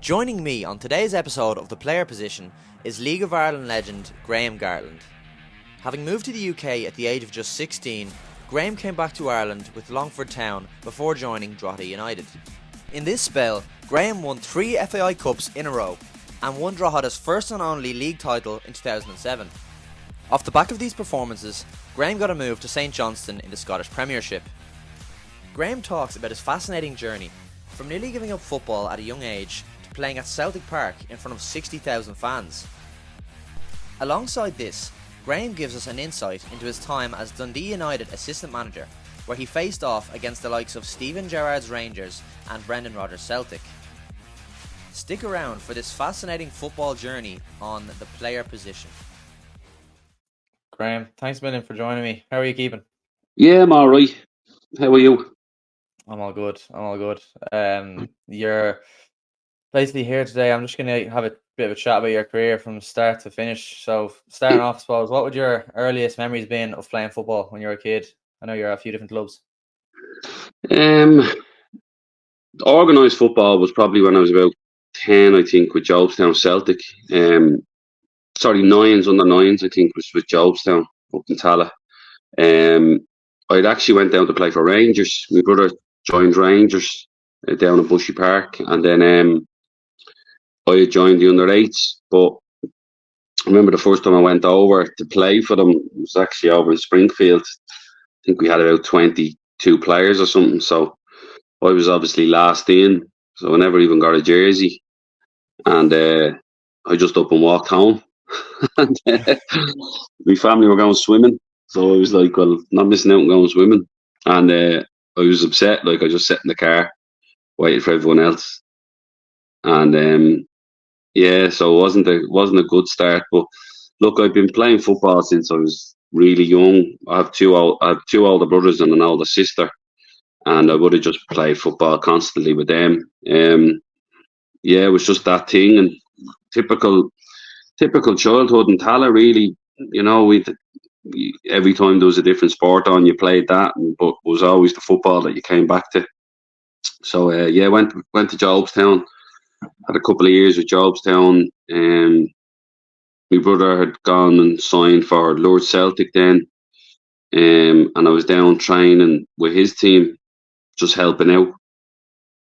Joining me on today's episode of The Player Position is League of Ireland legend Graham Gartland. Having moved to the UK at the age of just 16, Graham came back to Ireland with Longford Town before joining Drogheda United. In this spell, Graham won 3 FAI Cups in a row and won Drogheda's first and only league title in 2007. Off the back of these performances, Graham got a move to St Johnstone in the Scottish Premiership. Graham talks about his fascinating journey from nearly giving up football at a young age to playing at Celtic Park in front of 60,000 fans. Alongside this, Graham gives us an insight into his time as Dundee United assistant manager, where he faced off against the likes of Steven Gerrard's Rangers and Brendan Rodgers' Celtic. Stick around for this fascinating football journey on The Player Position. Graham, thanks a million for joining me. How are you keeping? Yeah, I'm alright. How are you? I'm all good. You're basically here today. I'm just going to have a bit of a chat about your career from start to finish. So, starting off, I suppose, what would your earliest memories been of playing football when you were a kid? I know you're at a few different clubs. Organised football was probably when I was about 10, I think, with Johnstone Celtic. Under 9s, I think, was with Johnstone up in Tala. I'd actually went down to play for Rangers. My brother joined Rangers down at Bushy Park, and then I had joined the under 8s. But I remember the first time I went over to play for them, it was actually over in Springfield. I think we had about 22 players or something, so I was obviously last in, so I never even got a jersey, and I just up and walked home. And my family were going swimming, so I was like, well, not missing out on going swimming. And I was upset, like I just sat in the car waiting for everyone else. And so it wasn't a good start. But look, I've been playing football since I was really young. I have two older brothers and an older sister, and I would have just played football constantly with them. It was just that thing, and typical childhood in Tala, really. You know, every time there was a different sport on, you played that, but it was always the football that you came back to. So went to Jobstown, had a couple of years with Jobstown. My brother had gone and signed for Lourdes Celtic then, and I was down training with his team, just helping out,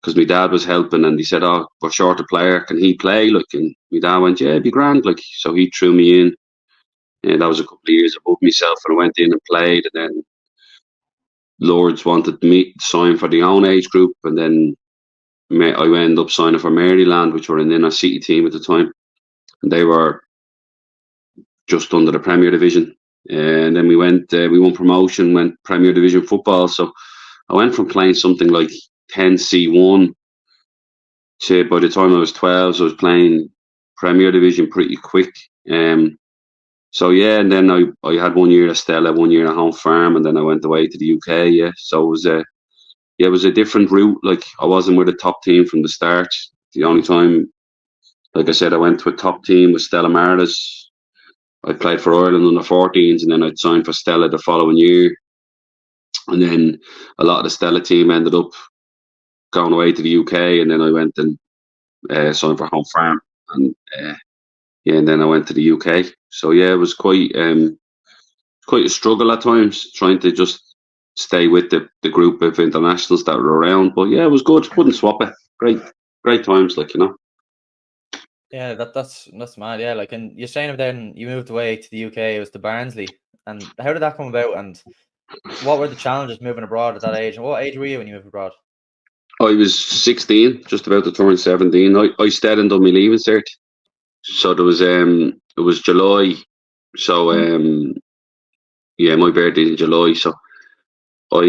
because my dad was helping, and he said, "Oh, we're short a player. Can he play?" Like, and my dad went, "Yeah, it'd be grand." Like, so he threw me in, and that was a couple of years above myself, and I went in and played. And then Lourdes wanted me to sign for the own age group, and then I ended up signing for Maryland, which were an inner city team at the time, and they were just under the Premier Division. And then we won promotion, went Premier Division football. So I went from playing something like 10C1 to, by the time I was 12, so I was playing Premier Division pretty quick. And then I had 1 year at Stella, 1 year at Home Farm, and then I went away to the UK. Yeah, so it was a different route. Like, I wasn't with a top team from the start. The only time, like I said, I went to a top team with Stella Maris. I played for Ireland under 14s, and then I'd signed for Stella the following year. And then a lot of the Stella team ended up going away to the UK, and then I went and signed for Home Farm, and then I went to the UK. So it was quite a struggle at times, trying to just stay with the group of internationals that were around. But it was good. Wouldn't swap it. Great times, like, you know. Yeah, that's mad. Yeah, like, and you're saying then you moved away to the UK. It was to Barnsley, and how did that come about? And what were the challenges moving abroad at that age? And what age were you when you moved abroad? I was 16, just about to turn 17. I stayed and done my leaving cert. So there was it was July. So my birthday in July. So I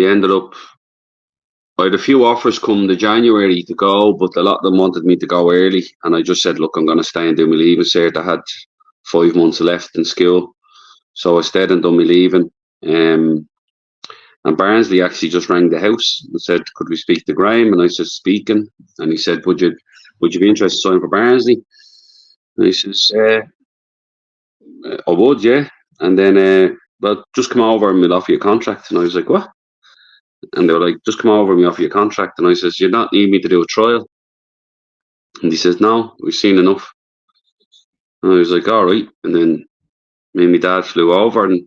had a few offers come to January to go, but a lot of them wanted me to go early, and I just said, look, I'm going to stay and do my leaving cert. I had 5 months left in school, so I stayed and done my leaving. And Barnsley actually just rang the house and said, could we speak to Graham? And I said, speaking. And he said, would you be interested in signing for Barnsley? And he says, I would, yeah. And then, just come over and we'll offer you a contract. And I was like, what? And they were like, just come over and we'll offer you a contract. And I says, you don't need me to do a trial. And he says, no, we've seen enough. And I was like, all right. And then me and my dad flew over and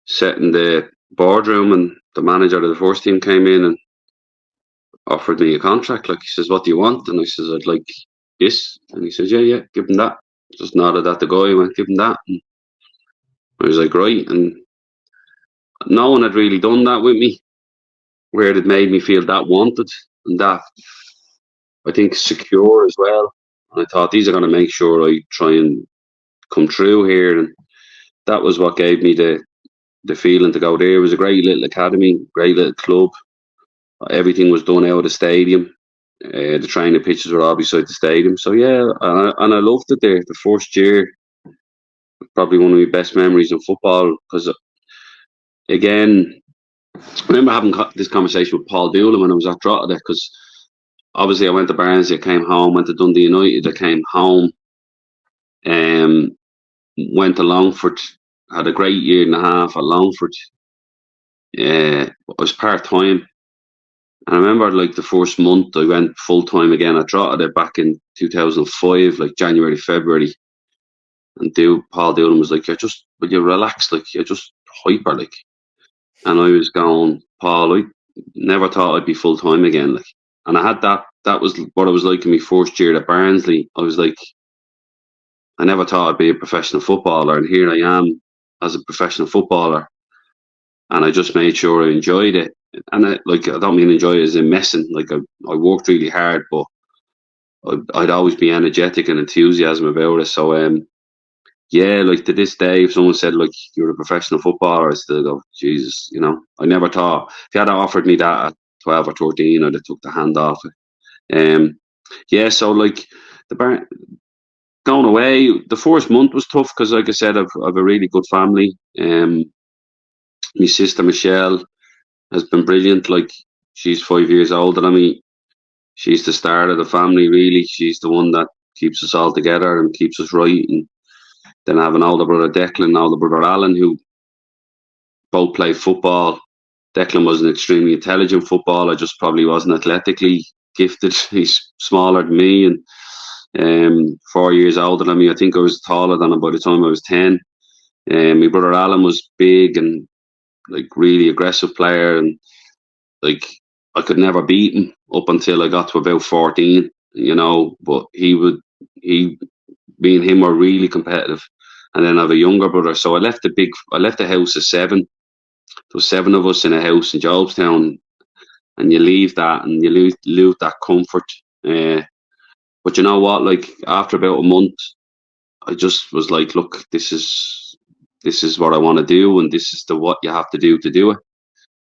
sat in the boardroom, and the manager of the first team came in and offered me a contract. Like, he says, what do you want? And I says, I'd like this. And he says, yeah, give him that. Just nodded at the guy, went, give him that. And I was like, right. And no one had really done that with me, where it made me feel that wanted and that, I think, secure as well. And I thought, these are going to make sure I try and come true here. And that was what gave me the feeling to go there. It was a great little academy, great little club. Everything was done out of the stadium. The training pitches were all beside the stadium. So yeah, and I loved it there. The first year, probably one of my best memories in football, because again, I remember having this conversation with Paul Doolan when I was at Drogheda, because obviously I went to Barnsley, I came home, went to Dundee United, I came home, went to Longford, had a great year and a half at Longford. I was part-time. And I remember, like, the first month I went full-time again at Drogheda back in 2005, like January, February. And Paul Doolan was like, will you relax? Like, you're just hyper, like. And I was going, Paul, I never thought I'd be full-time again, like. And I had that was what I was like in my first year at Barnsley. I was like, I never thought I'd be a professional footballer, and here I am as a professional footballer. And I just made sure I enjoyed it. And I don't mean enjoy it as in messing. Like, I worked really hard, but I'd always be energetic and enthusiasm about it. So yeah, like, to this day, if someone said, like, you're a professional footballer, I still go, Jesus, I never thought, if you had offered me that at 12 or 13, I'd have took the hand off it. Yeah, so, like, going away, the first month was tough because, like I said, I've a really good family. My sister Michelle has been brilliant. Like, she's 5 years older than me. She's the star of the family, really. She's the one that keeps us all together and keeps us right. And then I have an older brother, Declan, and older brother, Alan, who both play football. Declan was an extremely intelligent footballer, just probably wasn't athletically gifted. He's smaller than me and 4 years older than me. I think I was taller than him by the time I was 10. My brother Alan was big and, like, really aggressive player, and, like, I could never beat him up until I got to about 14, but me and him were really competitive. And then I have a younger brother. So I left the house of 7. There was 7 of us in a house in Johnstone, and you leave that and you lose that comfort. But you know what? Like, after about a month, I just was like, look, this is what I want to do, and this is what you have to do it.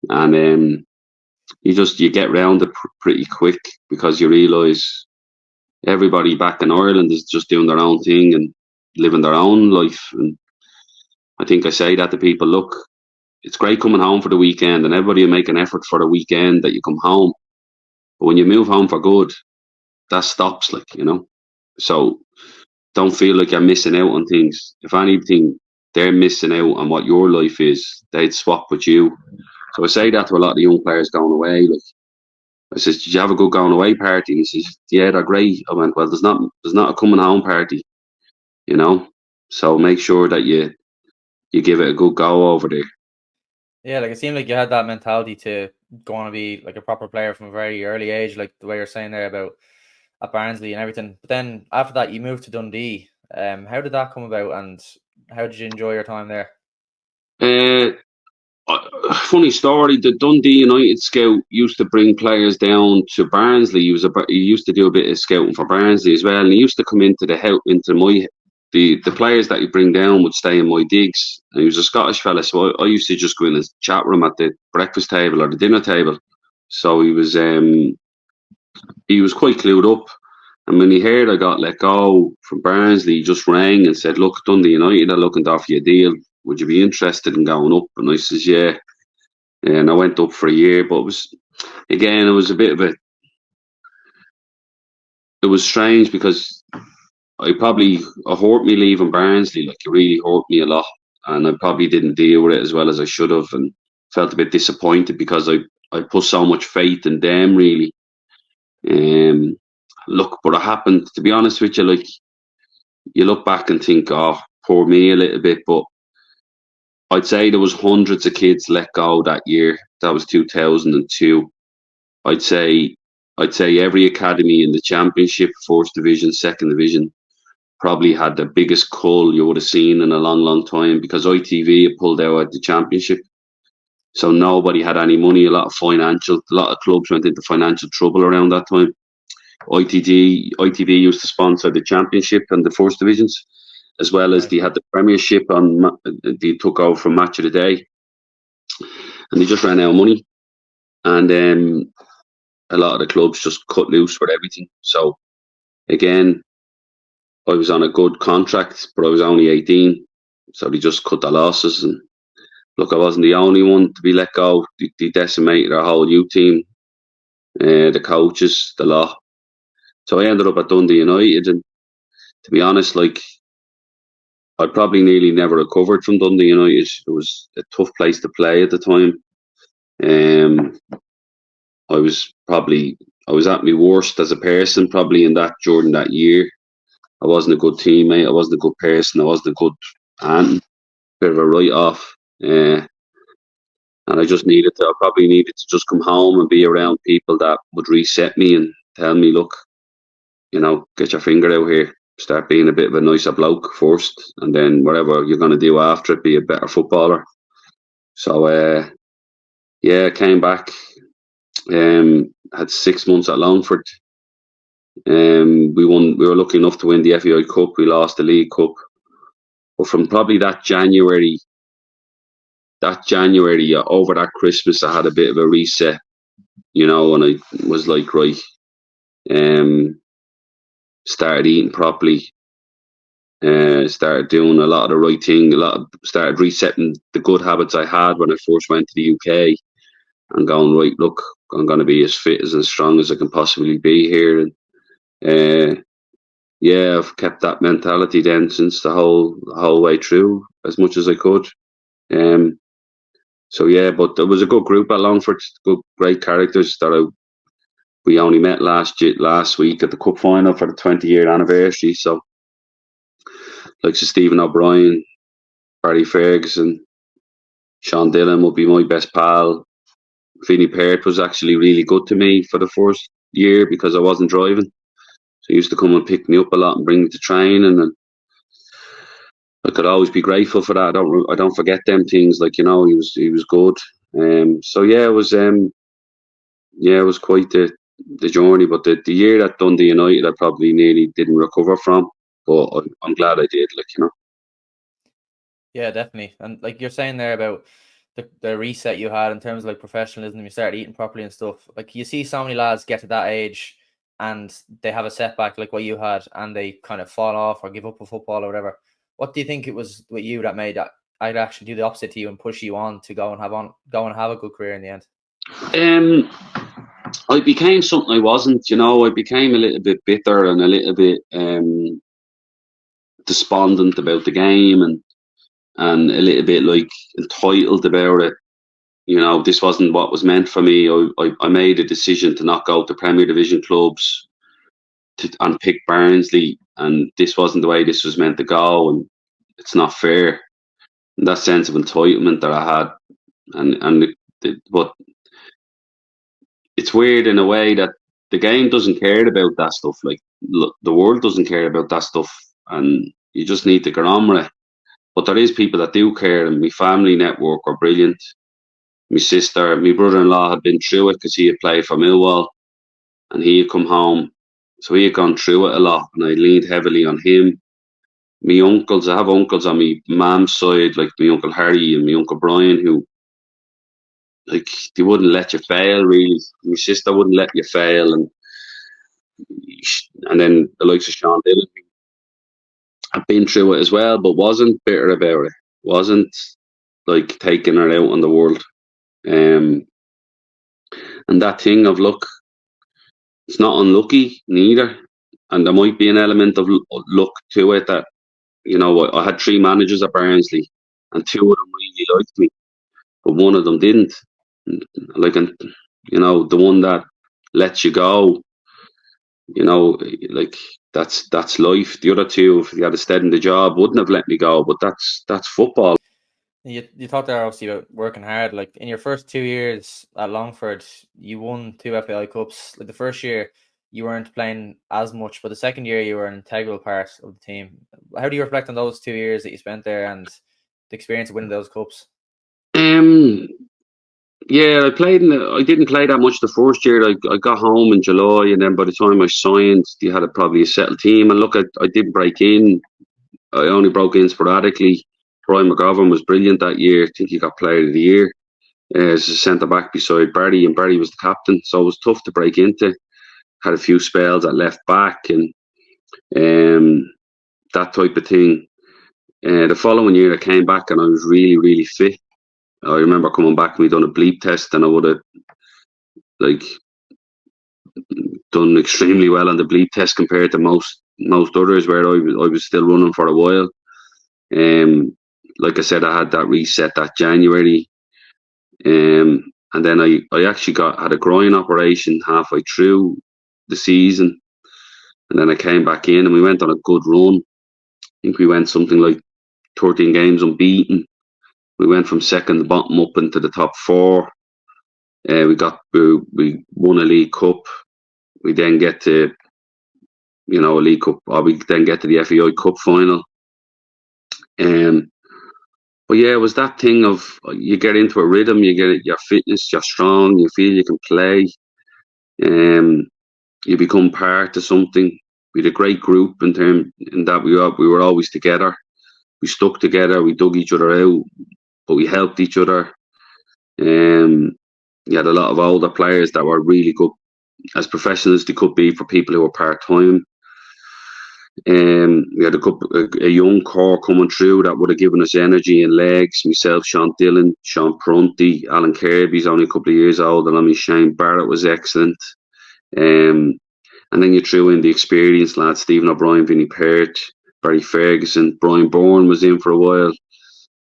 And you get round it pretty quick, because you realise everybody back in Ireland is just doing their own thing and living their own life. And I think I say that to people, look, it's great coming home for the weekend, and everybody will make an effort for the weekend that you come home. But when you move home for good, that stops, like, So don't feel like you're missing out on things. If anything, they're missing out on what your life is. They'd swap with you. So I say that to a lot of the young players going away. Like, I says, did you have a good going away party? And he says, yeah, they're great. I went, well, there's not a coming home party, So make sure that you give it a good go over there. Yeah, like, it seemed like you had that mentality to go on to be, like, a proper player from a very early age, like the way you're saying there about at Barnsley and everything. But then after that, you moved to Dundee. How did that come about, and how did you enjoy your time there? Funny story. The Dundee United scout used to bring players down to Barnsley. He used to do a bit of scouting for Barnsley as well, and he used to come into the players that he bring down would stay in my digs. And he was a Scottish fella, so I used to just go in and chat with him at the breakfast table or the dinner table. So he was quite clued up. And when he heard I got let go from Barnsley, he just rang and said, look, Dundee United are looking to offer you a deal. Would you be interested in going up? And I says, yeah. And I went up for a year, but it was a bit of it was strange, because it hurt me leaving Barnsley. Like, it really hurt me a lot. And I probably didn't deal with it as well as I should have, and felt a bit disappointed, because I put so much faith in them, really. look, but it happened. To be honest with you, like you look back and think, oh, poor me a little bit, but I'd say there was hundreds of kids let go that year. That was 2002. I'd say I'd say every academy in the championship, first division, second division, probably had the biggest cull you would have seen in a long, long time because ITV had pulled out at the championship. So nobody had any money. A lot of clubs went into financial trouble around that time. ITV used to sponsor the championship and the first divisions, as well as Right. they had the Premiership on. They took over from Match of the Day, and they just ran out of money. And a lot of the clubs just cut loose with everything. So again, I was on a good contract, but I was only 18, so they just cut the losses. And look, I wasn't the only one to be let go. They decimated our whole youth team, the coaches, the lot. So I ended up at Dundee United, and to be honest, like I probably nearly never recovered from Dundee United. It was a tough place to play at the time. Um, I was at my worst as a person probably during that year. I wasn't a good teammate. I wasn't a good person. I wasn't a good aunt. Bit of a write off. And I probably needed to just come home and be around people that would reset me and tell me, look, get your finger out here. Start being a bit of a nicer bloke first, and then whatever you're going to do after it, be a better footballer. So, I came back. Had 6 months at Longford. We won. We were lucky enough to win the FAI Cup. We lost the League Cup, but from probably that January, over that Christmas, I had a bit of a reset, and I was like, right, started eating properly, started doing a lot of the right thing, started resetting the good habits I had when I first went to the UK, and going, right, look, I'm going to be as fit as strong as I can possibly be here, and I've kept that mentality then since the whole way through as much as I could. But there was a good group at Longford, great characters that we only met last week at the cup final for the 20-year anniversary. So, like Stephen O'Brien, Barry Ferguson, Sean Dillon would be my best pal. Vinnie Perth was actually really good to me for the first year because I wasn't driving. So he used to come and pick me up a lot and bring me to training, and I could always be grateful for that. I don't forget them things. Like, he was good. It was quite the journey. But the year at Dundee United, I probably nearly didn't recover from. But I'm glad I did. Yeah, definitely. And like you're saying there about the reset you had in terms of like professionalism, you started eating properly and stuff. Like you see so many lads get to that age and they have a setback like what you had, and they kind of fall off or give up with football or whatever. What do you think it was with you that made that I'd actually do the opposite to you and push you on to go and have a good career in the end? I became something I wasn't. I became a little bit bitter and a little bit despondent about the game, and a little bit like entitled about it. This wasn't what was meant for me. I made a decision to not go to Premier Division clubs and pick Barnsley, and this wasn't the way this was meant to go, and it's not fair. And that sense of entitlement that I had, but it's weird in a way that the game doesn't care about that stuff. Like, the world doesn't care about that stuff, and you just need to get on with it. But there is people that do care, and my family network are brilliant. My brother-in-law had been through it because he had played for Millwall, and he had come home, so he had gone through it a lot, and I leaned heavily on him. My uncles, I have uncles on my mum's side, like my Uncle Harry and my Uncle Brian, who, like, they wouldn't let you fail, really. My sister wouldn't let you fail, and then the likes of Sean Dillon, who had been through it as well, but wasn't bitter about it, wasn't like taking her out on the world. And that thing of, look, it's not unlucky neither, and there might be an element of luck to it that, I had 3 managers at Barnsley, and 2 of them really liked me, but one of them didn't. Like, the one that lets you go, You know, like that's life. The other two, if they had stayed in the job, wouldn't have let me go. But that's football. You talked there obviously about working hard. Like in your first 2 years at Longford, you won 2 FAI Cups. Like the first year, you weren't playing as much, but the second year, you were an integral part of the team. How do you reflect on those 2 years that you spent there and the experience of winning those cups? Yeah, I didn't play that much the first year. I got home in July, and then by the time I signed, you had probably a settled team. And look, I did break in. I only broke in sporadically. Brian McGovern was brilliant that year. I think he got Player of the Year as a centre back beside Barry, and Barry was the captain. So it was tough to break into. Had a few spells at left back and that type of thing. The following year, I came back and I was really, really fit. I remember coming back and we done a bleep test, and I would have like done extremely well on the bleep test compared to most others, where I was still running for a while. Like I said, I had that reset that January, and then I actually had a groin operation halfway through the season, and then I came back in and we went on a good run. I think we went something like 13 games unbeaten. We went from second bottom up into the top four. We won a League Cup. We then get to a League Cup, or we then get to the FAI Cup final. But yeah, it was that thing of you get into a rhythm, you get your fitness, you're strong, you feel you can play, you become part of something. We had a great group in that we were always together. We stuck together, we dug each other out, but we helped each other. You had a lot of older players that were really good, as professional as they could be for people who were part-time. We had a young core coming through that would have given us energy and legs. Myself, Sean Dillon, Sean Prunty, Alan Kirby's only a couple of years older than me. Shane Barrett was excellent. And then you threw in the experienced lads, Stephen O'Brien, Vinnie Peart, Barry Ferguson, Brian Bourne was in for a while.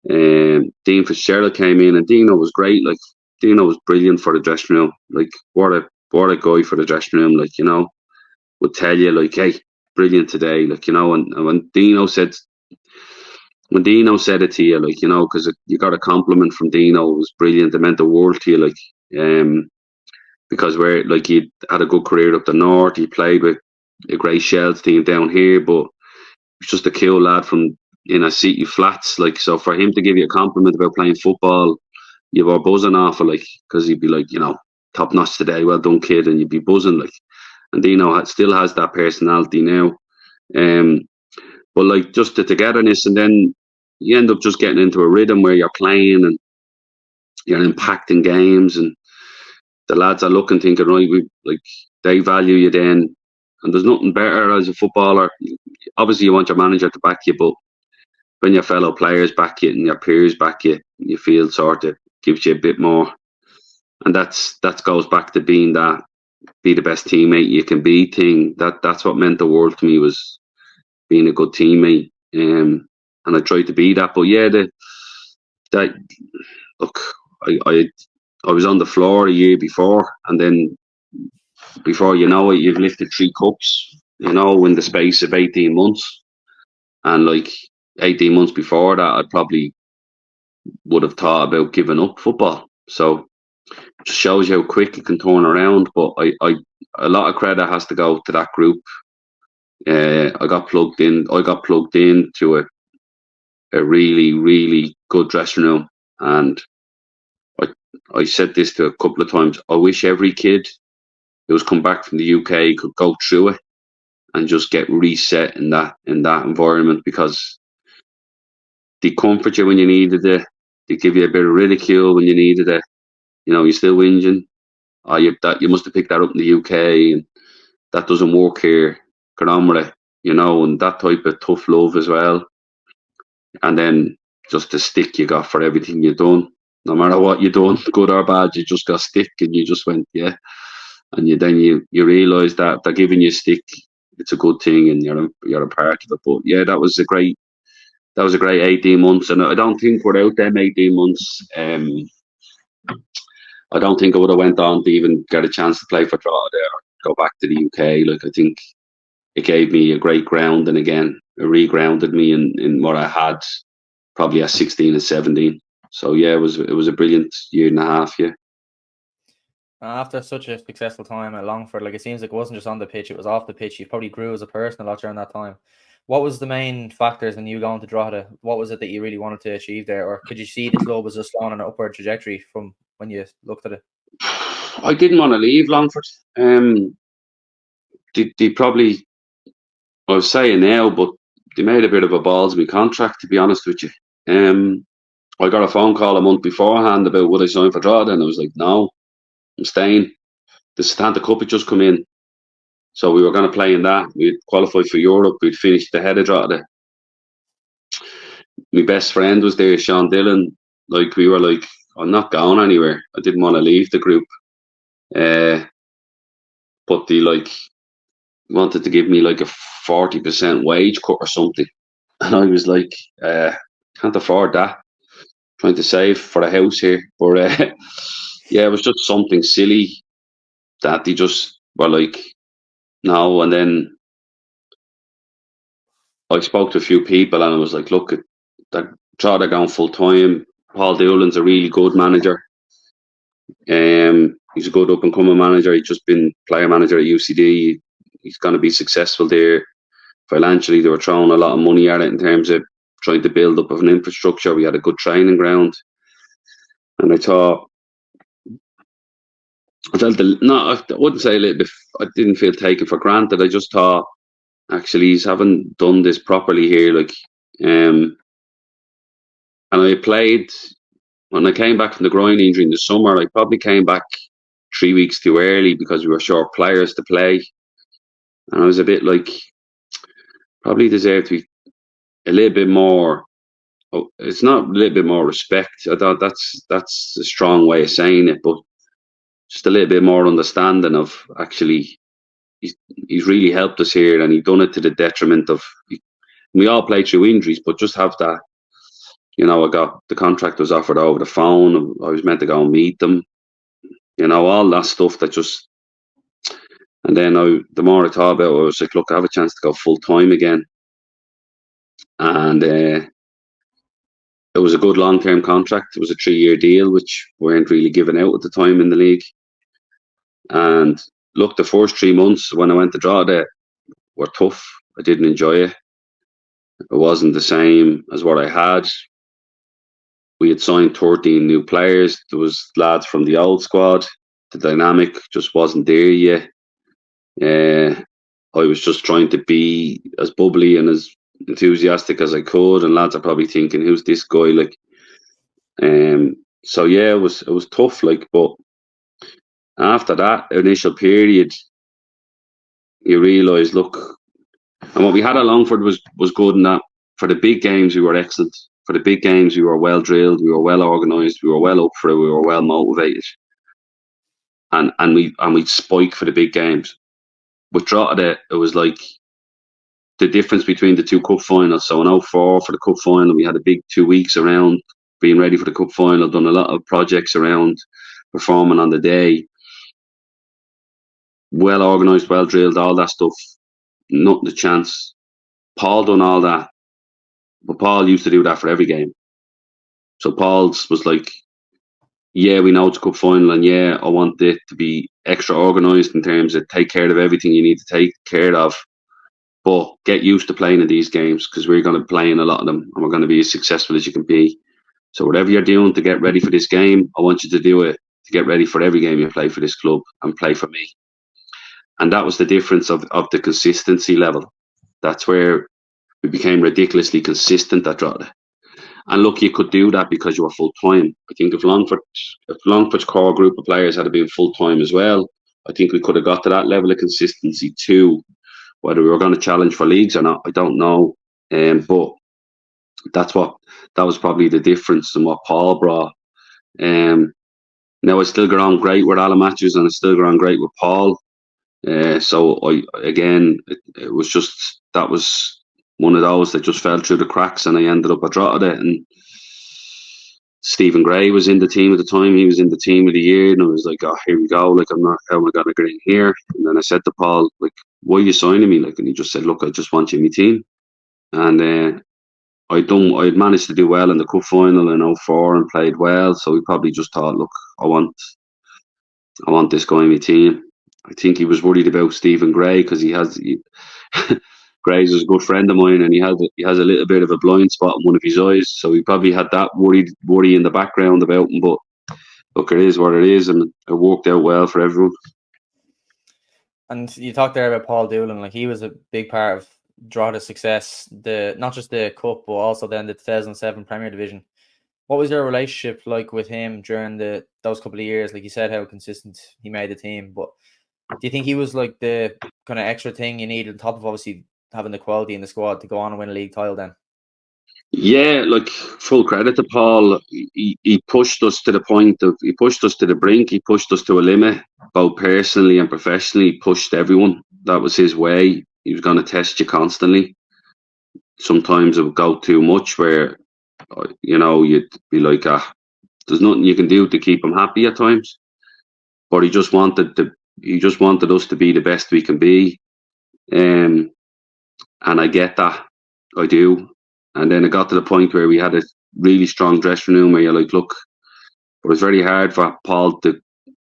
Dean Fitzgerald came in, and Dino was great. Like, Dino was brilliant for the dressing room. Like, what a guy for the dressing room. Like, would tell you, like, hey, brilliant today. Like, and when Dino said it to you, like, because you got a compliment from Dino, it was brilliant. It meant the world to you, like, because he had a good career up the north. He played with a great Shells team down here, but he's just a cool lad from City Flats. Like, so for him to give you a compliment about playing football, you were buzzing off of, like, because he'd be like, top notch today, well done, kid, and you'd be buzzing, like. And Dino still has that personality now. But like, just the togetherness, and then you end up just getting into a rhythm where you're playing and you're impacting games, and the lads are looking, thinking, right, they value you then. And there's nothing better as a footballer. Obviously, you want your manager to back you, but when your fellow players back you and your peers back you, you feel sort of gives you a bit more. And that goes back to be the best teammate you can be thing. That's what meant the world to me, was being a good teammate. And I tried to be that. But yeah, I was on the floor a year before, and then before you know it, you've lifted 3 cups, in the space of 18 months. And like 18 months before that, I probably would have thought about giving up football. So it just shows you how quick it can turn around. But a lot of credit has to go to that group. I got plugged in. I got plugged into a really, really good dressing room, and I said this to a couple of times. I wish every kid who's come back from the UK could go through it and just get reset in that environment, because they comfort you when you needed it. They give you a bit of ridicule when you needed it. You're still whinging. Oh, you must have picked that up in the UK, and that doesn't work here. Get on with it, and that type of tough love as well. And then just the stick you got for everything you've done. No matter what you've done, good or bad, you just got stick, and you just went, yeah. And you realise that they're giving you a stick, it's a good thing, and you're a part of it. But yeah, that was a great 18 months, and I don't think without them 18 months, I don't think I would have went on to even get a chance to play for Drogheda go back to the UK. Like, I think it gave me a great ground, and again, it re-grounded me in what I had probably at 16 and 17. So yeah, it was a brilliant year and a half. Yeah. After such a successful time at Longford, like, it seems like it wasn't just on the pitch, it was off the pitch. You probably grew as a person a lot during that time. What was the main factors when you going to Drogheda? What was it that you really wanted to achieve there? Or could you see the club was just on an upward trajectory from when you looked at it? I didn't want to leave Longford. They probably, I was saying now, but they made a bit of a balls of me contract, to be honest with you. I got a phone call a month beforehand about would I sign for Drogheda, and I was like, no, I'm staying. The Santa Cup had just come in, so we were going to play in that. We'd qualified for Europe. We'd finished ahead of Drogheda. My best friend was there, Sean Dillon. Like, we were like, I'm not going anywhere. I didn't want to leave the group, but they like wanted to give me like a 40% wage cut or something, and I was like, can't afford that. Trying to save for a house here, but yeah, it was just something silly that they just were like, no. And then I spoke to a few people, and I was like, look, that Drogheda going full time. Paul Doolan's a really good manager. He's a good up and coming manager. He's just been player manager at UCD. He's going to be successful there. Financially, they were throwing a lot of money at it in terms of trying to build up of an infrastructure. We had a good training ground, and I thought, I wouldn't say a little bit. I didn't feel taken for granted. I just thought, actually, he's haven't done this properly here. Like, and I played when I came back from the groin injury in the summer. I probably came back 3 weeks too early because we were short players to play, and I was a bit like, probably deserved to be a little bit more. It's not a little bit more respect. I thought that's a strong way of saying it, but just a little bit more understanding of, actually, he's really helped us here, and he's done it to the detriment of. We all play through injuries, but just have that. I got the contract was offered over the phone. I was meant to go and meet them. All that stuff that just. And then the more I thought about it, I was like, look, I have a chance to go full time again, and it was a good long-term contract. It was a 3-year deal, which weren't really given out at the time in the league. And look, the first 3 months when I went to Drogheda were tough. I didn't enjoy it. It wasn't the same as what I had. We had signed 13 new players. There was lads from the old squad. The dynamic just wasn't there yet. I was just trying to be as bubbly and as enthusiastic as I could, and lads are probably thinking, who's this guy? Like, so yeah, it was tough. Like, but after that initial period, you realise, look, and what we had at Longford was good in that for the big games we were excellent. For the big games we were well drilled, we were well organised, we were well up for it, we were well motivated, and we'd spike for the big games. With Drogheda, it was like the difference between the 2 cup finals. So in 2004 for the cup final, we had a big 2 weeks around being ready for the cup final, done a lot of projects around performing on the day. Well organised, well drilled, all that stuff. Not the chance. Paul done all that, but Paul used to do that for every game. So Paul's was like, yeah, we know it's a cup final, and yeah, I want it to be extra organised in terms of take care of everything you need to take care of, but get used to playing in these games, because we're going to play in a lot of them, and we're going to be as successful as you can be. So whatever you're doing to get ready for this game, I want you to do it to get ready for every game you play for this club and play for me. And that was the difference of the consistency level. That's where we became ridiculously consistent at Drogheda. And look, you could do that because you were full time. I think if Longford's core group of players had been full time as well, I think we could have got to that level of consistency too. Whether we were going to challenge for leagues or not, I don't know. But that was probably the difference in what Paul brought. Now I still get on great with Alan Matthews, and I still get on great with Paul. So it was just, that was one of those that just fell through the cracks, and I ended up at Drogheda, and Stephen Gray was in the team at the time. He was in the team of the year, and I was like, oh, here we go. Like, I'm not, how am I going to get in here? And then I said to Paul, like, why are you signing me? Like, and he just said, look, I just want you in my team. And I'd managed to do well in the cup final in 04 and played well. So he probably just thought, look, I want this guy in my team. I think he was worried about Stephen Gray because Gray's a good friend of mine, and he has a little bit of a blind spot in one of his eyes, so he probably had that worry in the background about him. But look, it is what it is, and it worked out well for everyone. And you talked there about Paul Doolan, like he was a big part of Drogheda's success, not just the cup, but also then the 2007 Premier Division. What was your relationship like with him during those couple of years? Like you said, how consistent he made the team, but do you think he was like the kind of extra thing you needed on top of obviously having the quality in the squad to go on and win a league title then? Yeah, like full credit to Paul. He pushed us to the he pushed us to the brink. He pushed us to a limit, both personally and professionally. He pushed everyone. That was his way. He was going to test you constantly. Sometimes it would go too much where, you'd be like, there's nothing you can do to keep him happy at times. But he just wanted us to be the best we can be. And I get that. I do. And then it got to the point where we had a really strong dressing room where you're like, look, it was very hard for Paul to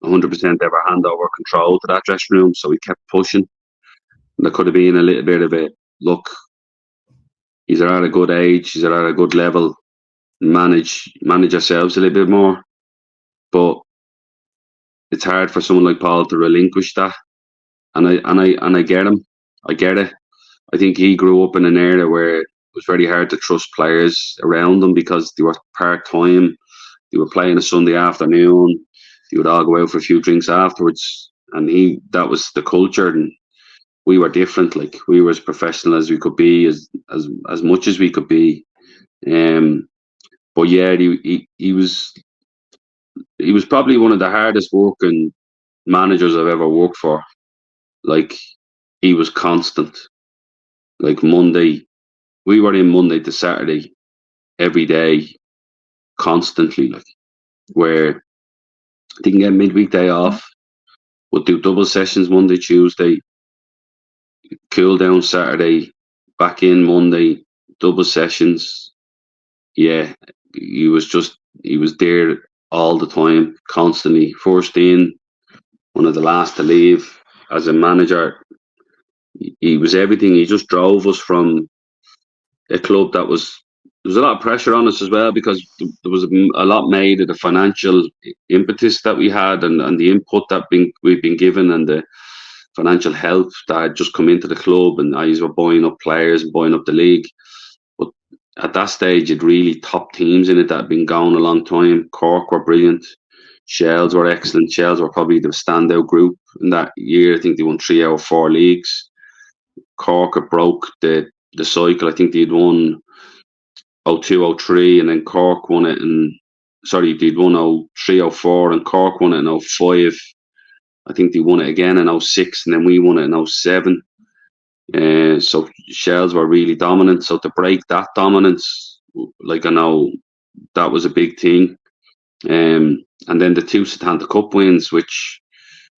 100% ever hand over control to that dressing room. So we kept pushing. And there could have been a little bit of a, look, he's at a good age, he's at a good level, manage ourselves a little bit more. But it's hard for someone like Paul to relinquish that. And I get him. I get it. I think he grew up in an area where it was very hard to trust players around them because they were part-time. They were playing a Sunday afternoon. They would all go out for a few drinks afterwards. And that was the culture. And we were different. Like, we were as professional as we could be, as much as we could be. But yeah, he was probably one of the hardest working managers I've ever worked for. Like, he was constant. Like, Monday, we were in Monday to Saturday every day, constantly. Like, where they can get midweek day off, we'll do double sessions Monday, Tuesday, cool down Saturday, back in Monday, double sessions. Yeah, he was there all the time, constantly. First in, one of the last to leave. As a manager, he was everything. He just drove us from a club that there was a lot of pressure on us as well, because there was a lot made of the financial impetus that we had and the input that we've been given, and the financial help that had just come into the club, and I were buying up players and buying up the league. But at that stage, you'd really top teams in it that had been going a long time. Cork were brilliant. Shells were excellent. Shells were probably the standout group in that year. I think they won 3 out of 4 leagues. Cork had broke the cycle. I think they'd won 02, 03, and then Cork won it they'd won 03, 04, and Cork won it in 05. I think they won it again in 06, and then we won it in 07. So Shells were really dominant. So to break that dominance, like, I know that was a big thing. And then the 2 Setanta Cup wins, which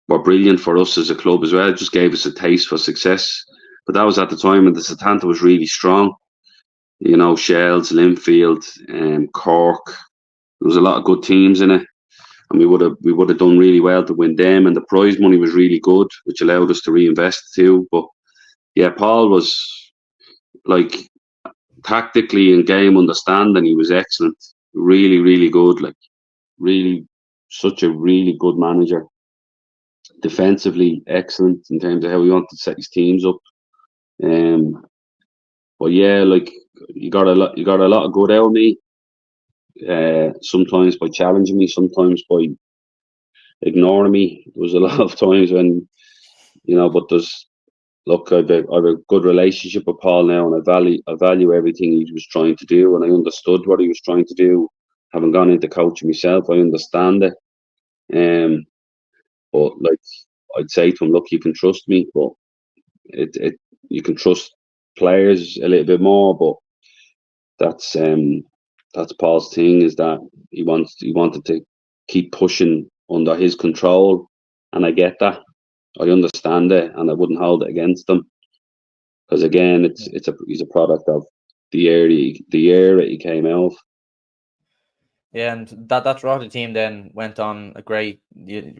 were brilliant for us as a club as well, just gave us a taste for success. But that was at the time when the Setanta was really strong. Shells, Linfield, Cork. There was a lot of good teams in it, and we would have done really well to win them. And the prize money was really good, which allowed us to reinvest too. But yeah, Paul was, like, tactically and game understanding, he was excellent. Really, really good. Like, really, such a really good manager. Defensively excellent in terms of how he wanted to set his teams up. But yeah, like, you got a lot of good out of me. Sometimes by challenging me, sometimes by ignoring me. There was a lot of times when, but I've a good relationship with Paul now, and I value everything he was trying to do, and I understood what he was trying to do. Having gone into coaching myself, I understand it. But, like, I'd say to him, look, you can trust me, but you can trust players a little bit more. But that's that's Paul's thing, is that he wanted to keep pushing under his control, and I get that. I understand it, and I wouldn't hold it against him, because again, he's a product of the era he came out of. Yeah, and that Drogheda team then went on a great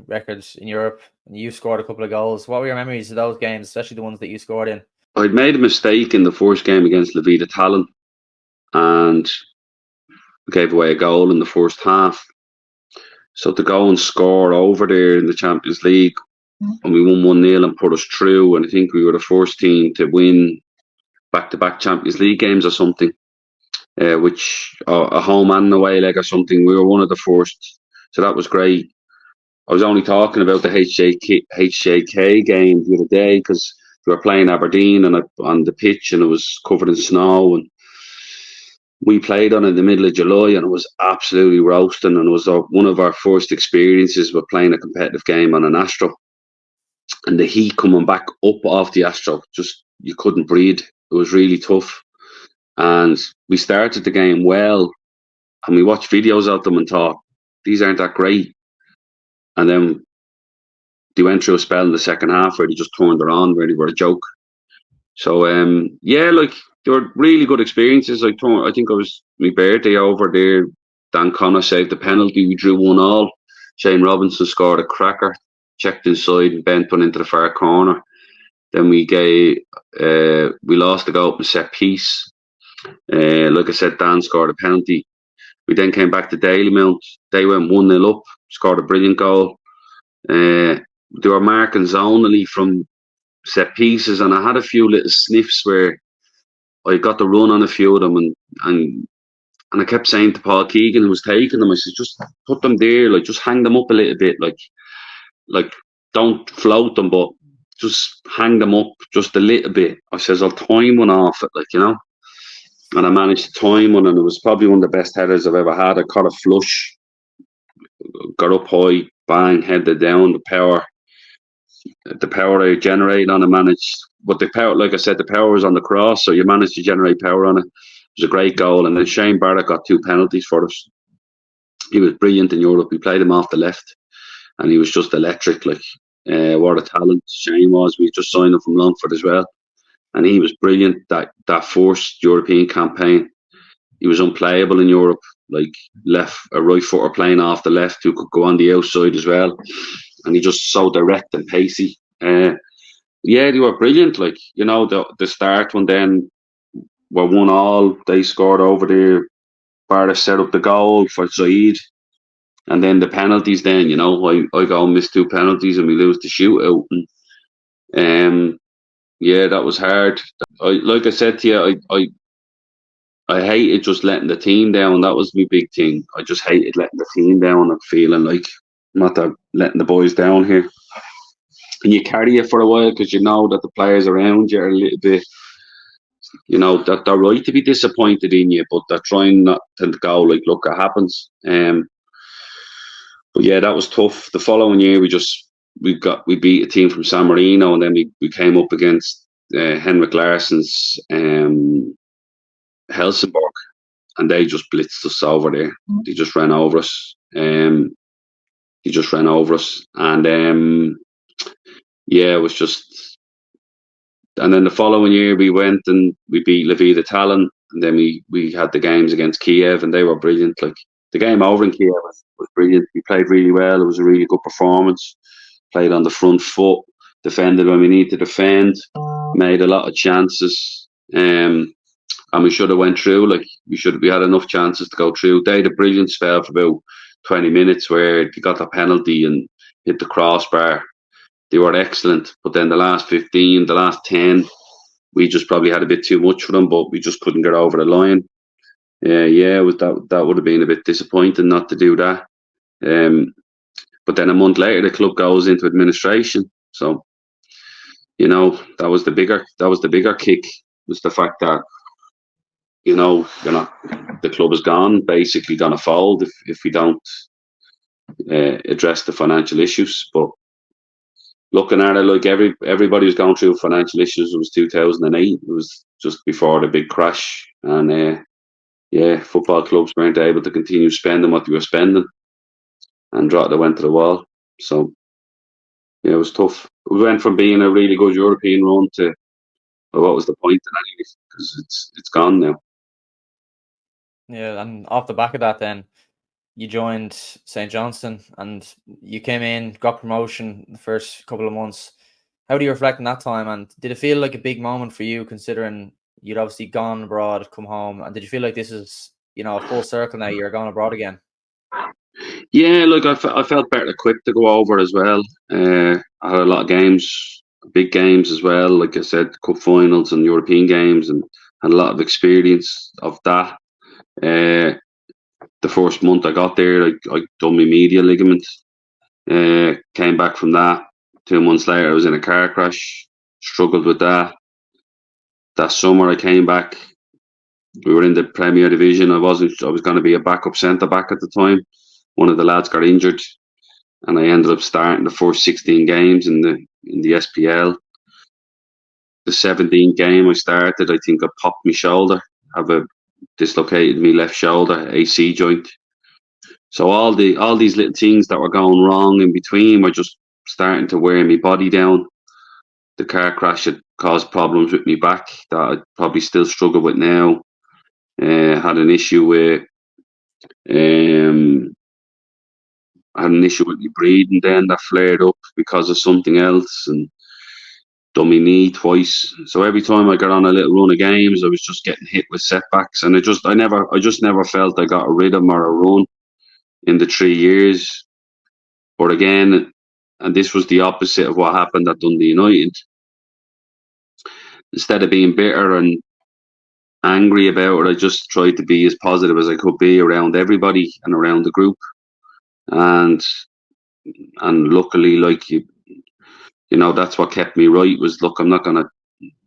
records in Europe, and you scored a couple of goals. What were your memories of those games, especially the ones that you scored in? I'd made a mistake in the first game against Drogheda Talon, and gave away a goal in the first half. So to go and score over there in the Champions League, and we won 1-0 and put us through, and I think we were the first team to win back-to-back Champions League games or something, which a home and away leg or something. We were one of the first, so that was great. I was only talking about the HJK game the other day because we were playing Aberdeen on the pitch, and it was covered in snow, and we played on it in the middle of July, and it was absolutely roasting, and it was one of our first experiences with playing a competitive game on an Astro. And the heat coming back up off the Astro, just you couldn't breathe. It was really tough. And we started the game well, and we watched videos of them and thought, these aren't that great. And then they went through a spell in the second half where they just turned it on, where they were a joke. So, they were really good experiences. I think it was my birthday over there. Dan Connor saved the penalty. We drew 1-1. Shane Robinson scored a cracker, checked inside and bent one into the far corner. Then we lost the goal from set piece. Like I said, Dan scored a penalty. We then came back to Dalymount. They went 1-0 up, scored a brilliant goal. They were marking zonally from set pieces, and I had a few little sniffs where I got the run on a few of them, and I kept saying to Paul Keegan, who was taking them, I said, just put them there, like just hang them up a little bit, like don't float them, but just hang them up just a little bit. I says, I'll time one off it, and I managed to time one, and it was probably one of the best headers I've ever had. I caught a flush, got up high, bang, headed down. The power I generated on it managed, but the power, like I said, the power was on the cross, so you managed to generate power on it. It was a great goal, and then Shane Barrett got 2 penalties for us. He was brilliant in Europe. We played him off the left, and he was just electric. What a talent Shane was. We just signed him from Longford as well, and he was brilliant. That first European campaign, he was unplayable in Europe. Like a right footer playing off the left who could go on the outside as well. And he just so direct and pacey. They were brilliant. The start one then were 1-1. They scored over there. Barra set up the goal for Zaid. And then the penalties then, I go and miss 2 penalties and we lose the shootout. And, that was hard. Like I said to you, I hated just letting the team down. That was my big thing. I just hated letting the team down and feeling like not letting the boys down here. And you carry it for a while because you know that the players around you are a little bit, that they're right to be disappointed in you, but they're trying not to go like, look, it happens. But yeah, that was tough. The following year, we beat a team from San Marino, and then we came up against Henrik Larsson's Helsingborg, and they just blitzed us over there. They just ran over us. And it was just. And then the following year we went and we beat Drogheda Talon, and then we had the games against Kiev, and they were brilliant. Like the game over in Kiev was brilliant. We played really well. It was a really good performance. Played on the front foot, defended when we needed to defend, made a lot of chances, and we should have went through. We had enough chances to go through. They had a brilliant spell for about 20 minutes where they got the penalty and hit the crossbar. They were excellent, but then the last 15, the last 10, we just probably had a bit too much for them, but we just couldn't get over the line. That would have been a bit disappointing not to do that. But then a month later, the club goes into administration. So, that was the bigger kick, was the fact that, the club is gone, basically going to fold if we don't address the financial issues. But looking at it, like everybody was going through financial issues. It was 2008. It was just before the big crash, and football clubs weren't able to continue spending what they were spending, and Drogheda went to the wall. So yeah, it was tough. We went from being a really good European run to, well, what was the point in any of it? Because it's gone now. Yeah, and off the back of that, then you joined St. Johnstone and you came in, got promotion the first couple of months. How do you reflect on that time? And did it feel like a big moment for you, considering you'd obviously gone abroad, come home? And did you feel like this is, a full circle now? You're going abroad again. Yeah, look, I felt better quick to go over as well. I had a lot of games, big games as well. Like I said, cup finals and European games, and had a lot of experience of that. The first month I got there, I done my medial ligament. Came back from that. 2 months later, I was in a car crash. Struggled with that. That summer, I came back. We were in the Premier Division. I was going to be a backup centre back at the time. One of the lads got injured, and I ended up starting the first 16 games in the SPL. The 17th game I started, I think I popped my shoulder. Dislocated my left shoulder, AC joint. So all these little things that were going wrong in between were just starting to wear my body down. The car crash had caused problems with my back that I probably still struggle with now. Had an issue with my breathing then that flared up because of something else, and done my knee twice. So every time I got on a little run of games, I was just getting hit with setbacks, and I just never felt I got a rhythm or a run in the 3 years. But again, and this was the opposite of what happened at Dundee United. Instead of being bitter and angry about it, I just tried to be as positive as I could be around everybody and around the group. And luckily, that's what kept me right, was, look,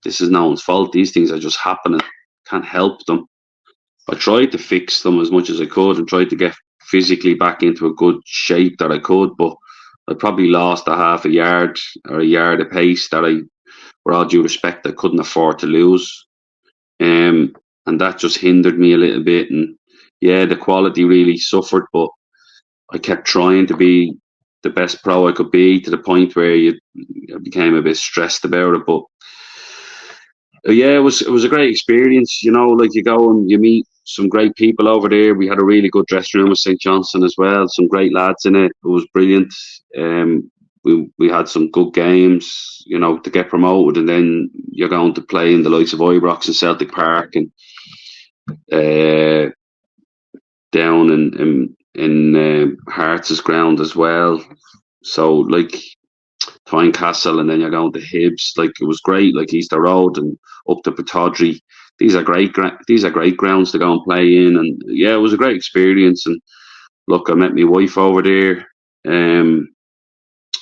this is no one's fault. These things are just happening. Can't help them. I tried to fix them as much as I could and tried to get physically back into a good shape that I could, but I probably lost a half a yard or a yard of pace that with all due respect, I couldn't afford to lose. And that just hindered me a little bit. And yeah, the quality really suffered, but I kept trying to be the best pro I could be, to the point where I became a bit stressed about it. But yeah, it was a great experience. You go and you meet some great people over there. We had a really good dressing room with St. Johnstone as well. Some great lads in it. It was brilliant. We had some good games, to get promoted, and then you're going to play in the likes of Ibrox and Celtic Park, and down in Hearts' ground as well. So Tynecastle, and then you're going to Hibs. It was great. Easter Road and up to Pittodrie. These are great grounds to go and play in, and yeah, it was a great experience. And look, I met my wife over there.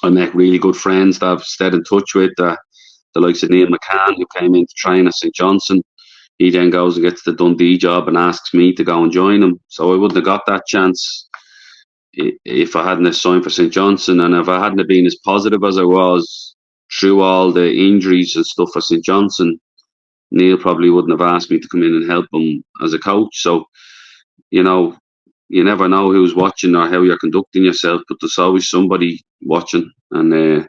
I met really good friends that I've stayed in touch with, the likes of Neil McCann, who came in to train at St. Johnstone. He then goes and gets the Dundee job and asks me to go and join him. So I wouldn't have got that chance if I hadn't signed for St. Johnstone, and if I hadn't have been as positive as I was through all the injuries and stuff for St. Johnstone, Neil probably wouldn't have asked me to come in and help him as a coach. So, you never know who's watching or how you're conducting yourself, but there's always somebody watching, and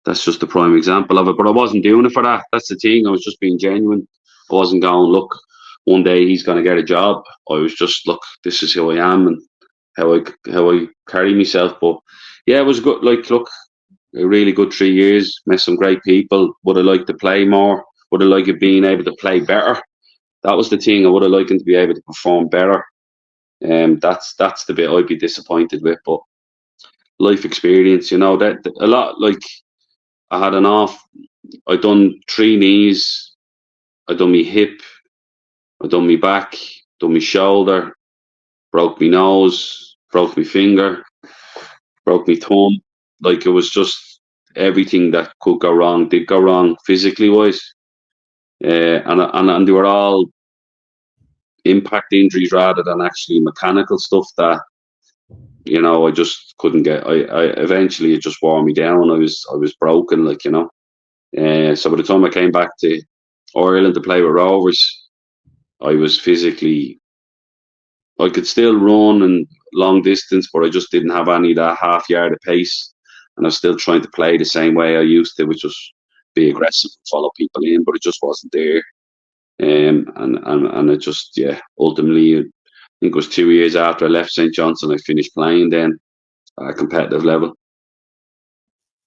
that's just a prime example of it. But I wasn't doing it for that. That's the thing. I was just being genuine. I wasn't going, look, one day he's going to get a job. I was just, look, this is who I am and how I carry myself. But yeah, it was good. Look, a really good 3 years. Met some great people. Would I like to play more? Would I like it being able to play better? That was the thing. I would have liked him to be able to perform better. That's the bit I'd be disappointed with. But life experience, that a lot. I had I done 3 knees. I done my hip. I done my back. Done my shoulder. Broke my nose. Broke my finger. Broke my thumb. It was just everything that could go wrong did go wrong physically wise. And they were all impact injuries rather than actually mechanical stuff that I just couldn't get. I eventually, it just wore me down. I was broken, so by the time I came back to Ireland to play with Rovers, I was physically I could still run and long distance, but I just didn't have any of that half yard of pace. And I was still trying to play the same way I used to, which was be aggressive and follow people in, but it just wasn't there. And it just, ultimately, I think it was 2 years after I left St. Johnstone, I finished playing then at a competitive level.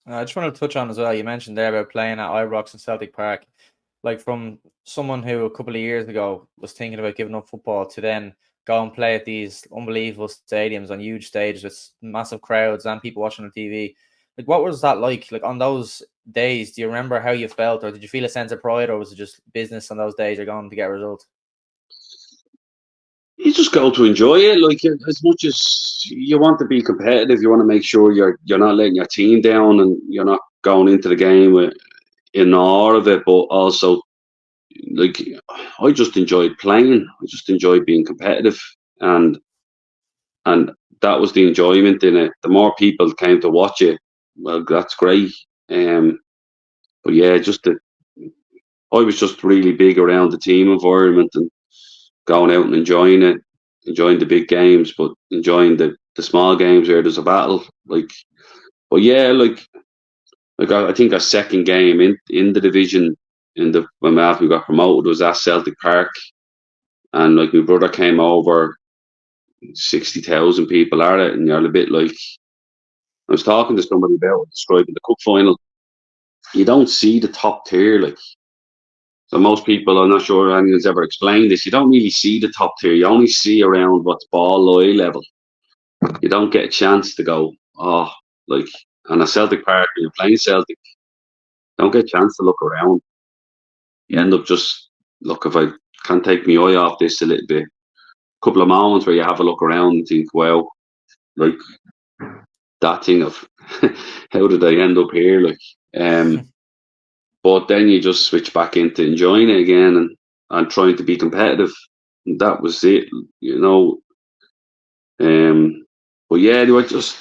I just want to touch on as well, you mentioned there about playing at Ibrox and Celtic Park. Like, from someone who a couple of years ago was thinking about giving up football to then go and play at these unbelievable stadiums on huge stages with massive crowds and people watching on TV. Like, what was that like? Like, on those days, do you remember how you felt, or did you feel a sense of pride, or was it just business on those days you're going to get a result? You just go to enjoy it. Like, as much as you want to be competitive, you want to make sure you're not letting your team down, and you're not going into the game in awe of it. But also, like, I just enjoyed playing. I just enjoyed being competitive, and that was the enjoyment in it. The more people came to watch it, well, that's great. But yeah, I was just really big around the team environment and going out and enjoying it, enjoying the big games, but enjoying the small games where there's a battle. Like, but yeah, like I think our second game in the division when we got promoted was at Celtic Park, and like my brother came over, 60,000 people at it, and you're a bit like, I was talking to somebody about describing the cup final. You don't see the top tier, like. So most people, I'm not sure anyone's ever explained this, you don't really see the top tier. You only see around what's ball eye level. You don't get a chance to go, and a Celtic Park, when you're playing Celtic, don't get a chance to look around. You end up just, look, if I can't take my eye off this a little bit, a couple of moments where you have a look around and think, wow, like, that thing of, how did I end up here? Like, but then you just switch back into enjoying it again and trying to be competitive. And that was it, you know. But yeah, they were just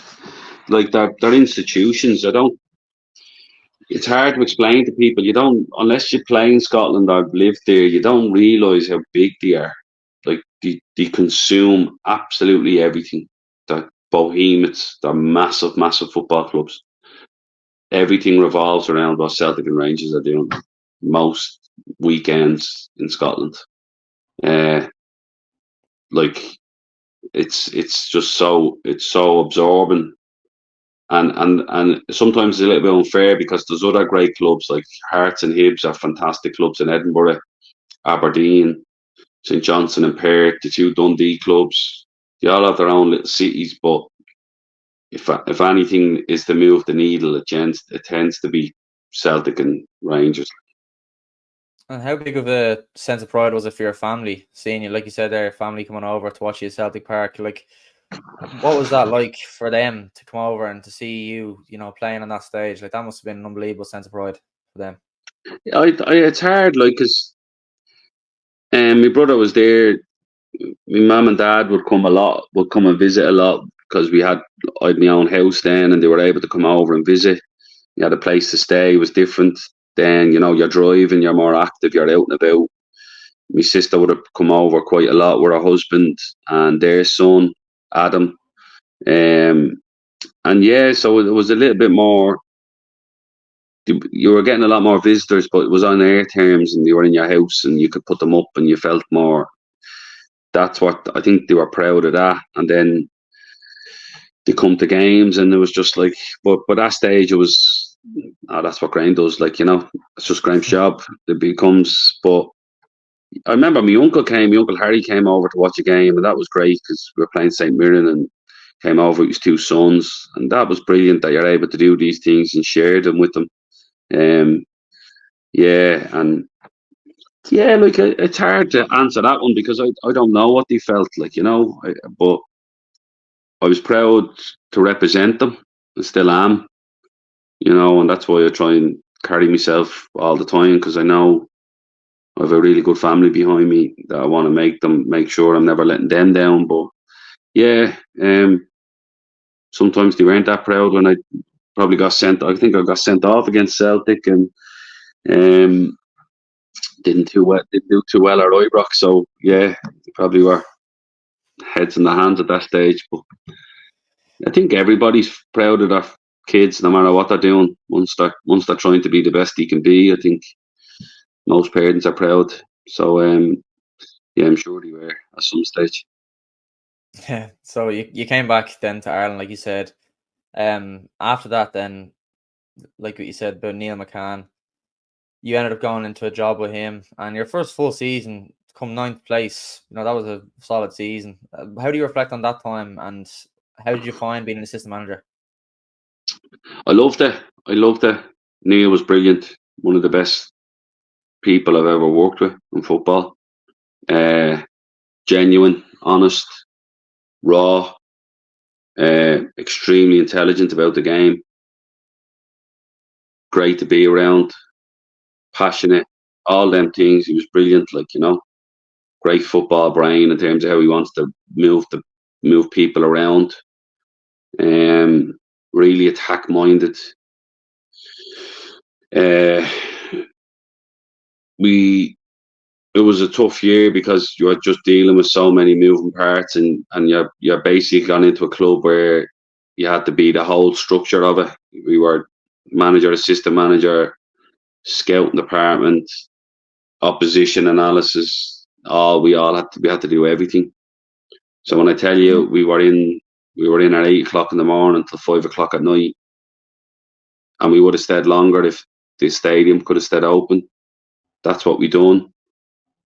like they're institutions. It's hard to explain to people. You don't, unless you play in Scotland or live there, you don't realise how big they are. Like, they consume absolutely everything. They're behemoths. They're massive, massive football clubs. Everything revolves around what Celtic and Rangers are doing most weekends in Scotland. Like, it's just so absorbing, and sometimes it's a little bit unfair because there's other great clubs like Hearts and Hibs are fantastic clubs in Edinburgh, Aberdeen, St Johnstone and Perth, the two Dundee clubs. They all have their own little cities, but if anything is to move the needle, it tends to be Celtic and Rangers. And how big of a sense of pride was it for your family, seeing you, like you said there, family coming over to watch you at Celtic Park? Like, what was that like for them to come over and to see you, playing on that stage? Like, that must have been an unbelievable sense of pride for them. It's hard, like, because my brother was there. My mum and dad would come and visit a lot because I had my own house then, and they were able to come over and visit. You had a place to stay. It was different then. You're driving, you're more active, you're out and about. My sister would have come over quite a lot with her husband and their son, Adam. And yeah, so it was a little bit more. You were getting a lot more visitors, but it was on air terms, and you were in your house, and you could put them up, and you felt more. That's what I think they were proud of that, and then they come to games, and it was just like, but that stage it was, that's what Graham does, like, it's just Graham's job. It becomes, but I remember my uncle Harry came over to watch a game, and that was great because we were playing St Mirren, and came over with his two sons, and that was brilliant that you're able to do these things and share them with them. Like, it's hard to answer that one because I don't know what they felt like, but I was proud to represent them. I still am, and that's why I try and carry myself all the time, because I know I have a really good family behind me that I want to make sure I'm never letting them down. But yeah, sometimes they weren't that proud when I probably got sent. I think I got sent off against Celtic and didn't do too well at Ibrox. So yeah, they probably were. heads in the hands at that stage. But I think everybody's proud of their kids, no matter what they're doing. Once they're trying to be the best they can be, I think most parents are proud. So yeah, I'm sure they were at some stage. Yeah. So you came back then to Ireland, like you said. After that, then, like what you said about Neil McCann, you ended up going into a job with him, and your first full season, come ninth place. That was a solid season. How do you reflect on that time, and how did you find being an assistant manager? I loved it. Neil was brilliant. One of the best people I've ever worked with in football. Genuine, honest, raw, extremely intelligent about the game. Great to be around. Passionate. All them things. He was brilliant. Great football brain in terms of how he wants to move people around. Really attack minded. It was a tough year because you were just dealing with so many moving parts, and you're basically gone into a club where you had to be the whole structure of it. We were manager, assistant manager, scouting department, opposition analysis. We had to do everything. So when I tell you we were in at 8 o'clock in the morning till 5 o'clock at night, and we would have stayed longer if the stadium could have stayed open. That's what we done.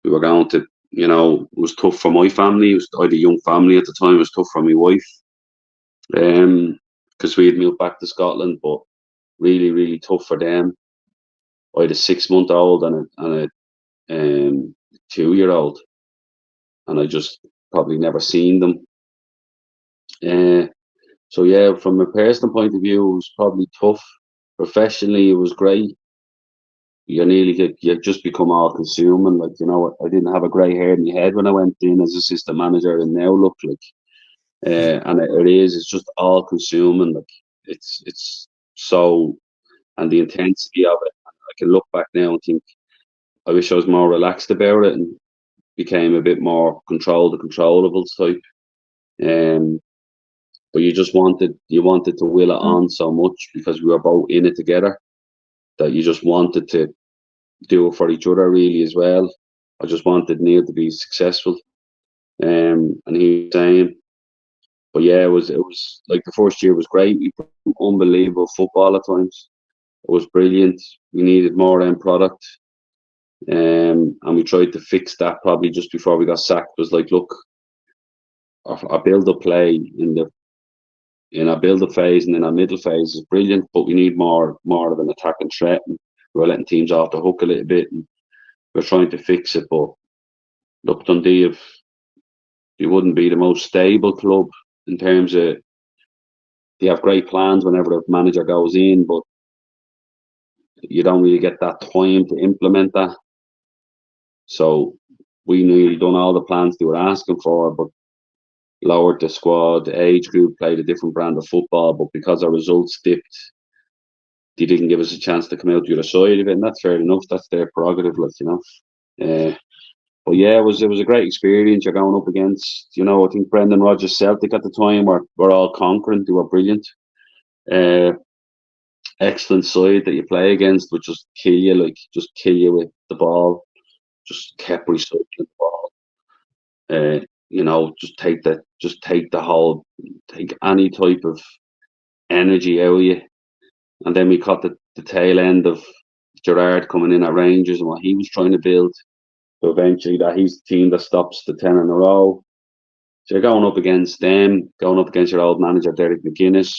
We were going to, it was tough for my family. I had a young family at the time. It was tough for my wife, because we had moved back to Scotland, but really, really tough for them. I had a 6-month-old and a 2-year-old, and I just probably never seen them. So yeah, from a personal point of view, it was probably tough. Professionally, it was great. You just become all consuming. I didn't have a grey hair in my head when I went in as assistant manager, and now look and it's just all consuming. It's so, and the intensity of it. I can look back now and think I wish I was more relaxed about it and became a bit more the controllable type. But you wanted to will it on so much because we were both in it together, that you just wanted to do it for each other really as well. I just wanted Neil to be successful, and he was saying, but yeah, it was like the first year was great. We played unbelievable football at times. It was brilliant. We needed more end product, and we tried to fix that probably just before we got sacked. It was like, look, our build-up play in our build-up phase and in our middle phase is brilliant, but we need more of an attacking threat. And we're letting teams off the hook a little bit, and we're trying to fix it. But look, Dundee, you wouldn't be the most stable club in terms of they have great plans whenever the manager goes in, but you don't really get that time to implement that. So we nearly done all the plans they were asking for, but lowered the squad, the age group, played a different brand of football, but because our results dipped, they didn't give us a chance to come out the other side of it, and that's fair enough. That's their prerogative, But yeah, it was a great experience. You're going up against, I think Brendan Rodgers' Celtic at the time were all conquering. They were brilliant. Excellent side that you play against, would just kill you with the ball. Just kept recycling the ball. Take any type of energy out of you. And then we caught the tail end of Gerrard coming in at Rangers and what he was trying to build. So eventually he's the team that stops the 10 in a row. So you're going up against them, going up against your old manager, Derek McGuinness.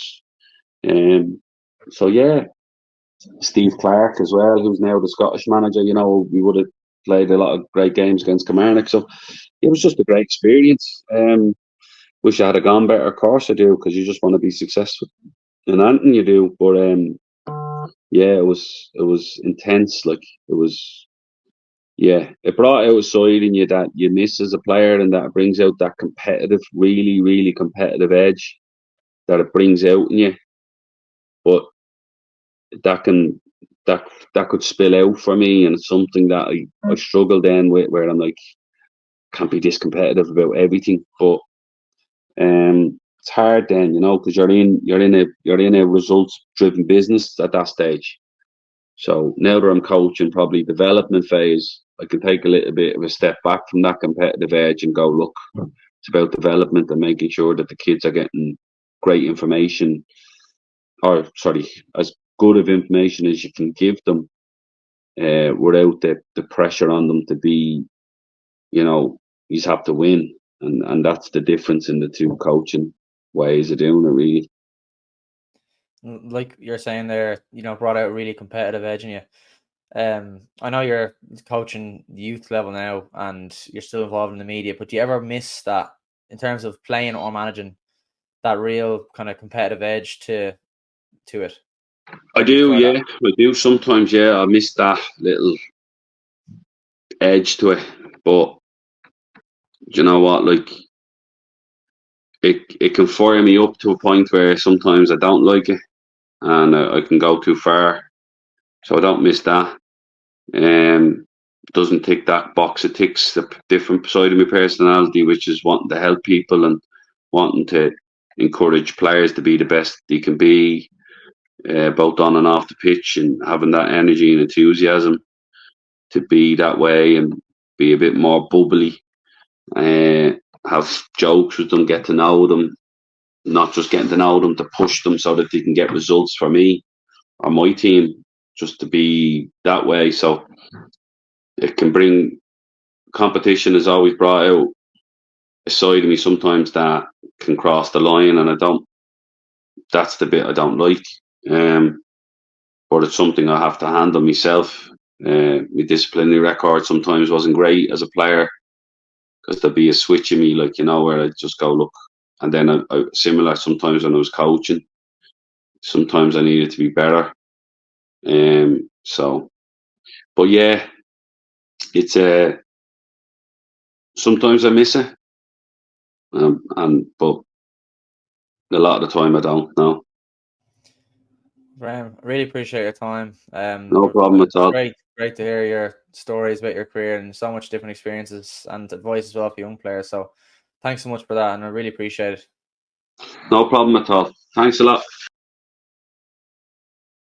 So yeah, Steve Clark as well, who's now the Scottish manager. We would have played a lot of great games against Kilmarnock. So it was just a great experience. Wish I had gone better. Of course I do, because you just want to be successful in anything you do. But yeah, it was intense. It brought out a side in you that you miss as a player, and that it brings out that competitive, really, really competitive edge that it brings out in you. But that could spill out for me, and it's something that I struggle then with, where I'm like, can't be this competitive about everything. But It's hard then, because you're in a results driven business at that stage. So now that I'm coaching probably development phase, I can take a little bit of a step back from that competitive edge and go, look, it's about development and making sure that the kids are getting great information, or sorry, as good of information as you can give them, without the pressure on them to be, you just have to win. And that's the difference in the two coaching ways of doing it, really. Like you're saying there, brought out a really competitive edge in you. I know you're coaching the youth level now and you're still involved in the media, but do you ever miss that in terms of playing or managing, that real kind of competitive edge to it? I do, yeah. I do sometimes, yeah. I miss that little edge to it. But you know what, like, it can fire me up to a point where sometimes I don't like it and I can go too far. So I don't miss that. Doesn't tick that box. It ticks the different side of my personality, which is wanting to help people and wanting to encourage players to be the best they can be, both on and off the pitch, and having that energy and enthusiasm to be that way and be a bit more bubbly. Have jokes with them, get to know them, not just getting to know them to push them so that they can get results for me or my team, just to be that way. So it can bring, competition has always brought out a side of me sometimes that can cross the line, and that's the bit I don't like. But it's something I have to handle myself. My disciplinary record sometimes wasn't great as a player, because there'd be a switch in me, like, where I just go, look. And then similar sometimes when I was coaching, sometimes I needed to be better. But yeah, it's sometimes I miss it, but a lot of the time I don't. No. Graham, I really appreciate your time. No problem at all. Great to hear your stories about your career and so much different experiences and advice as well for young players. So thanks so much for that, and I really appreciate it. No problem at all. Thanks a lot.